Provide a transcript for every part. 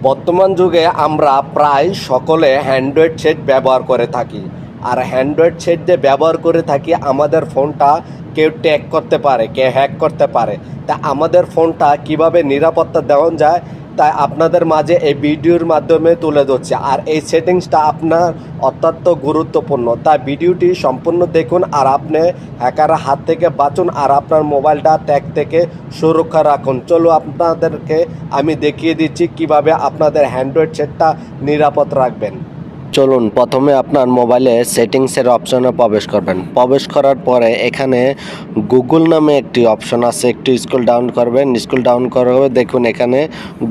বর্তমান যুগে আমরা প্রায় সকলে অ্যান্ড্রয়েড সেট ব্যবহার করে থাকি। আর অ্যান্ড্রয়েড সেট যে ব্যবহার করে থাকি, আমাদের ফোনটা কেউ ট্যাগ করতে পারে, কেউ হ্যাক করতে পারে। তা আমাদের ফোনটা কিভাবে নিরাপত্তা দেওয়া যায়, তাই আপনাদের মাঝে এই ভিডিওর মাধ্যমে তুলে ধরছি। আর এই সেটিংসটা আপনার অত্যন্ত গুরুত্বপূর্ণ, তাই ভিডিওটি সম্পূর্ণ দেখুন আর আপনি হ্যাকারের হাত থেকে বাঁচুন আর আপনার মোবাইলটা ট্যাগ থেকে সুরক্ষা রাখুন। চলো আপনাদেরকে আমি দেখিয়ে দিচ্ছি কিভাবে আপনাদের অ্যান্ড্রয়েড সেটটা নিরাপদ রাখবেন। চলুন, প্রথমে আপনার মোবাইলে সেটিংসের অপশনে প্রবেশ করবেন। প্রবেশ করার পরে এখানে গুগল নামে একটি অপশন আছে, একটু স্ক্রল ডাউন করবেন। স্ক্রল ডাউন করবে, দেখুন এখানে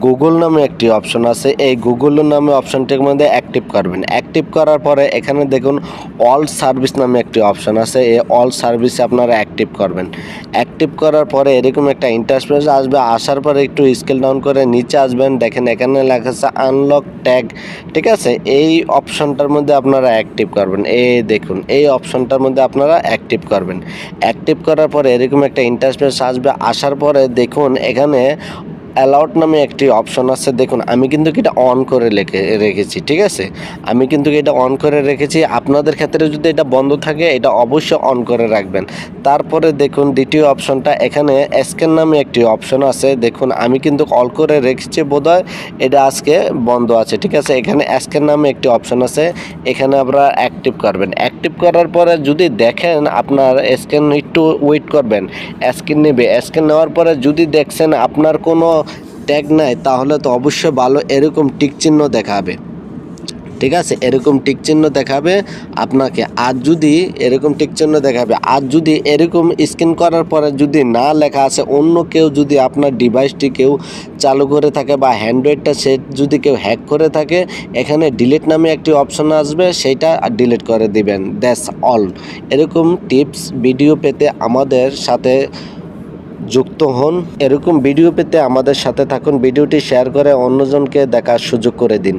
গুগল নামে একটি অপশন আছে। এই গুগল নামে অপশনটির মধ্যে অ্যাক্টিভ করবেন। অ্যাক্টিভ করার পরে এখানে দেখুন অল সার্ভিস নামে একটি অপশন আছে। এই অল সার্ভিসে আপনারা অ্যাক্টিভ করবেন। অ্যাক্টিভ করার পরে এরকম একটা ইন্টারফেস আসবে। আসার পরে একটু স্ক্রল ডাউন করে নিচে আসবেন, দেখেন এখানে লেখা আছে আনলক ট্যাগ। ঠিক আছে, এই অপশনটার মধ্যে আপনারা অ্যাক্টিভ করবেন। এই দেখুন, এই অপশনটার মধ্যে আপনারা অ্যাক্টিভ করবেন। অ্যাক্টিভ করার পরে এরকম একটা ইন্টারফেস আসবে। আসার পরে দেখুন এখানে অ্যালাউড নামে একটি অপশন আছে। দেখুন আমি কিন্তু এটা অন করে রেখেছি। ঠিক আছে, আমি কিন্তু এটা অন করে রেখেছি। আপনাদের ক্ষেত্রে যদি এটা বন্ধ থাকে, এটা অবশ্যই অন করে রাখবেন। তারপরে দেখুন দ্বিতীয় অপশনটা, এখানে স্ক্যান নামে একটি অপশন আছে। দেখুন আমি কিন্তু অল করে রেখেছি, বোধহয় এটা আজকে বন্ধ আছে। ঠিক আছে, এখানে স্ক্যান নামে একটি অপশন আছে, এখানে আপনারা অ্যাক্টিভ করবেন। অ্যাক্টিভ করার পরে যদি দেখেন আপনার স্ক্যান, একটু ওয়েট করবেন, স্ক্যান নেবে। স্ক্যান নেওয়ার পরে যদি দেখছেন আপনার কোনো ট্যাগ নাই, তাহলে তো অবশ্যই ভালো, এরকম টিক চিহ্ন দেখাবে। ঠিক আছে, এরকম টিক চিহ্ন দেখাবে আপনাকে। আর যদি এরকম টিক চিহ্ন দেখাবে, আর যদি এরকম স্ক্যান করার পরে যদি না লেখা আছে, অন্য কেউ যদি আপনার ডিভাইসটি কেউ চালু করে থাকে বা অ্যান্ড্রয়েডটা সেট যদি কেউ হ্যাক করে থাকে, এখানে ডিলিট নামে একটি অপশন আসবে, সেইটা ডিলিট করে দিবেন। That's all. এরকম টিপস ভিডিও পেতে আমাদের সাথে যুক্ত হন। এরকম ভিডিও পেতে আমাদের সাথে থাকুন। ভিডিওটি শেয়ার করে অন্যজনকে দেখার সুযোগ করে দিন।